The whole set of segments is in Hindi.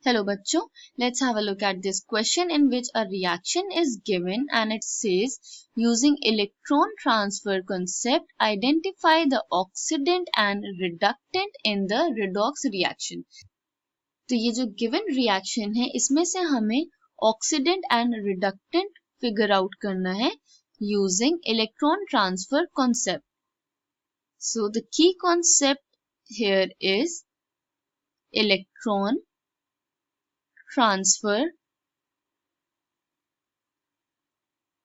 Hello bachcho, let's have a look at this question in which a reaction is given and it says using electron transfer concept identify the oxidant and reductant in the redox reaction. तो ये जो given reaction है इसमें से हमें oxidant and reductant figure out करना है using electron transfer concept. So the key concept here is electron transfer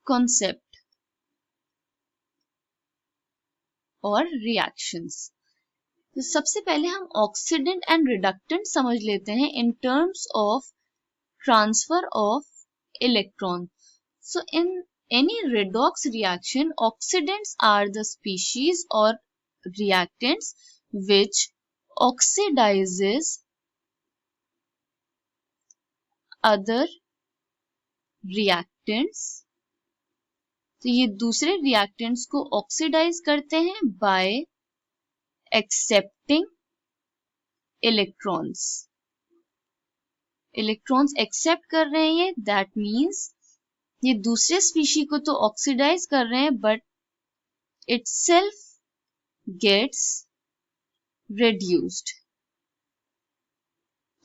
concept और reactions. तो सबसे पहले हम ऑक्सीडेंट एंड रिडक्टेंट समझ लेते हैं in terms of transfer of electron. So in any redox reaction, oxidants are the species or reactants which oxidizes other reactants. तो ये दूसरे reactants को oxidize करते हैं by accepting electrons. Electrons accept कर रहे हैं ये, that means ये दूसरे species को तो oxidize कर रहे हैं but itself gets reduced.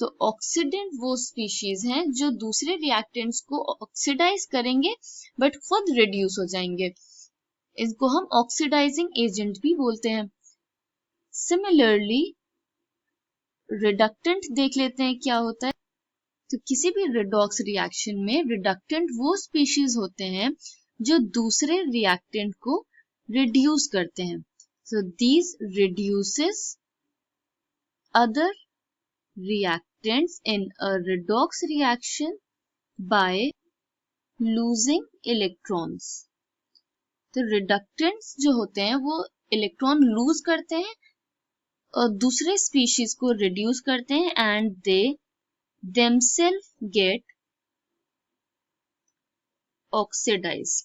तो ऑक्सीडेंट वो स्पीशीज हैं जो दूसरे रिएक्टेंट्स को ऑक्सीडाइज करेंगे बट खुद रिड्यूस हो जाएंगे. इसको हम ऑक्सीडाइजिंग एजेंट भी बोलते हैं. सिमिलरली रिडक्टेंट देख लेते हैं क्या होता है. तो किसी भी रिडॉक्स रिएक्शन में रिडक्टेंट वो स्पीशीज होते हैं जो दूसरे रिएक्टेंट को रिड्यूस करते हैं. So these reduces other reactants in a redox reaction by losing electrons. तो reductants जो होते हैं वो इलेक्ट्रॉन लूज करते हैं और दूसरे स्पीशीज को रिड्यूस करते हैं and they themselves get oxidized.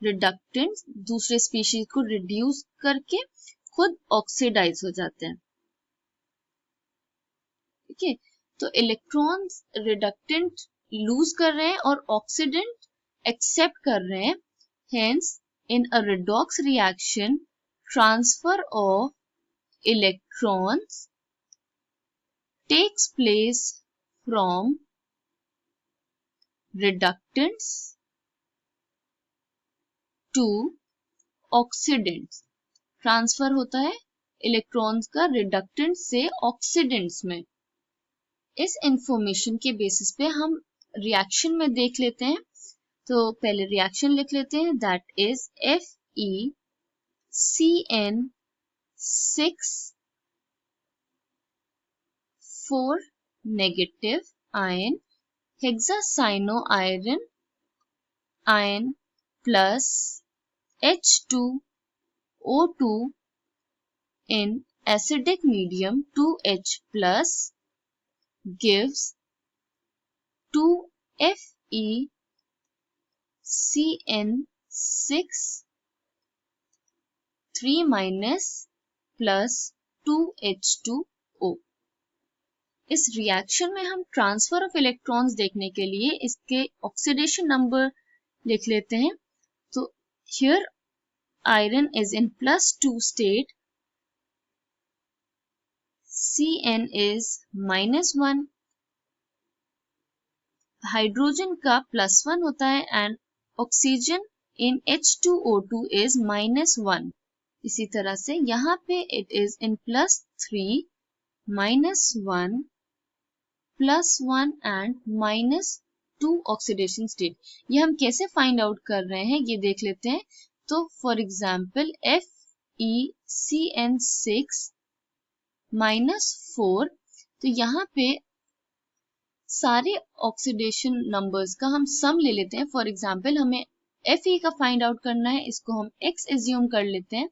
reductants दूसरे स्पीशीज को रिड्यूस करके खुद ऑक्सीडाइज हो जाते हैं. ठीक है, तो इलेक्ट्रॉन्स रिडक्टेंट लूज कर रहे हैं और ऑक्सीडेंट एक्सेप्ट कर रहे हैं. Hence in a redox reaction transfer of electrons takes place from reductants to oxidants. Transfer होता है इलेक्ट्रॉन्स का रिडक्टेंट से ऑक्सीडेंट्स में. इस इंफॉर्मेशन के बेसिस पे हम रिएक्शन में देख लेते हैं. तो पहले रिएक्शन लिख लेते हैं, that is FeCN6 4 negative ion hexacyanoiron ion plus H2O2 in acidic medium 2H plus gives 2FeCN6 3 minus plus 2H2O. इस रिएक्शन में हम ट्रांसफर ऑफ इलेक्ट्रॉन्स देखने के लिए इसके ऑक्सीडेशन नंबर लिख लेते हैं. तो here iron is in +2 state, Cn is -1, hydrogen का +1 होता है and oxygen in H2O2 is -1. इसी तरह से यहाँ पे it is in +3, -1, +1 and -2 oxidation state. ये हम कैसे फाइंड आउट कर रहे हैं ये देख लेते हैं. तो फॉर एग्जाम्पल FeCN6 -4, तो यहाँ पे सारे ऑक्सीडेशन नंबर्स का हम सम ले लेते हैं. फॉर एग्जाम्पल हमें Fe का फाइंड आउट करना है, इसको हम X एज्यूम कर लेते हैं,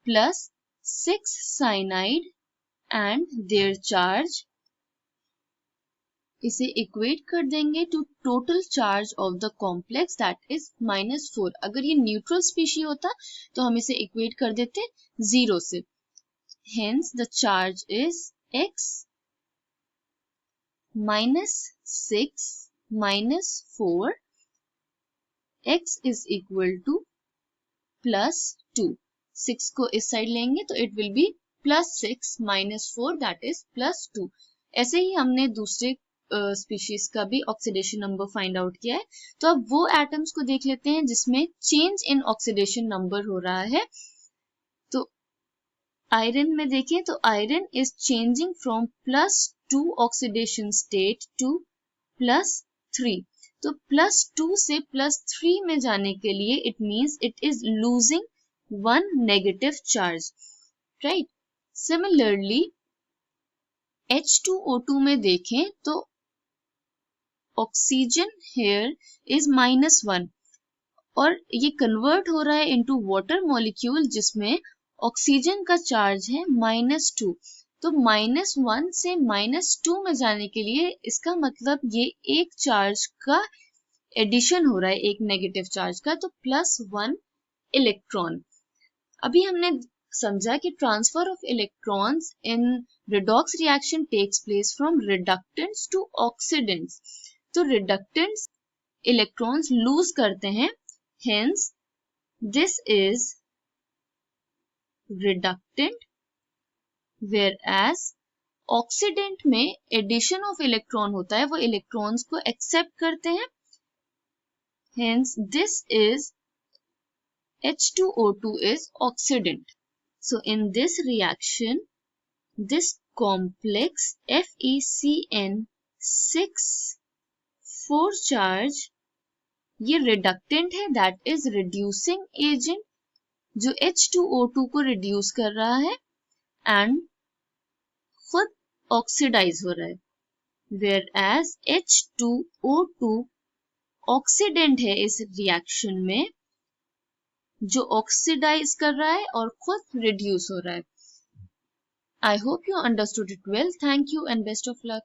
plus 6 cyanide and their charge. इसे इक्वेट कर देंगे to total charge of the complex that is -4. अगर ये न्यूट्रल स्पीशी होता तो हम इसे इक्वेट कर देते 0 से. Hence the charge is X -6 -4 x is equal to +2। 6 को इस साइड लेंगे तो it will be +6 -4 that is +2। ऐसे ही हमने दूसरे स्पीशीज का भी ऑक्सीडेशन नंबर फाइंड आउट किया है। तो अब वो एटम्स को देख लेते हैं जिसमें चेंज इन ऑक्सीडेशन नंबर हो रहा है। तो आयरन में देखें तो iron is changing from +2 oxidation state to +3। तो +2 से +3 में जाने के लिए it means it is losing one negative charge, right. Similarly H2O2 में देखें तो ऑक्सीजन हेयर इज -1 और ये कन्वर्ट हो रहा है इनटू वाटर मॉलिक्यूल जिसमें ऑक्सीजन का चार्ज है -2। तो -1 से -2 में जाने के लिए इसका मतलब ये एक चार्ज का एडिशन हो रहा है, एक नेगेटिव चार्ज का, तो +1 इलेक्ट्रॉन। अभी हमने समझा कि transfer of electrons in redox reaction takes place from reductants to oxidants। तो reductants इलेक्ट्रॉन्स लूज करते हैं, hence this is reductant, whereas oxidant में एडिशन ऑफ इलेक्ट्रॉन होता है, वो इलेक्ट्रॉन्स को एक्सेप्ट करते हैं, hence this is H2O2 is oxidant। So in this reaction, this complex FeCN6 4 charge ये reductant है, that is reducing agent जो H2O2 को reduce कर रहा है and खुद oxidize हो रहा है, whereas H2O2 oxidant है इस reaction में जो oxidize कर रहा है और खुद reduce हो रहा है। I hope you understood it well. Thank you and best of luck.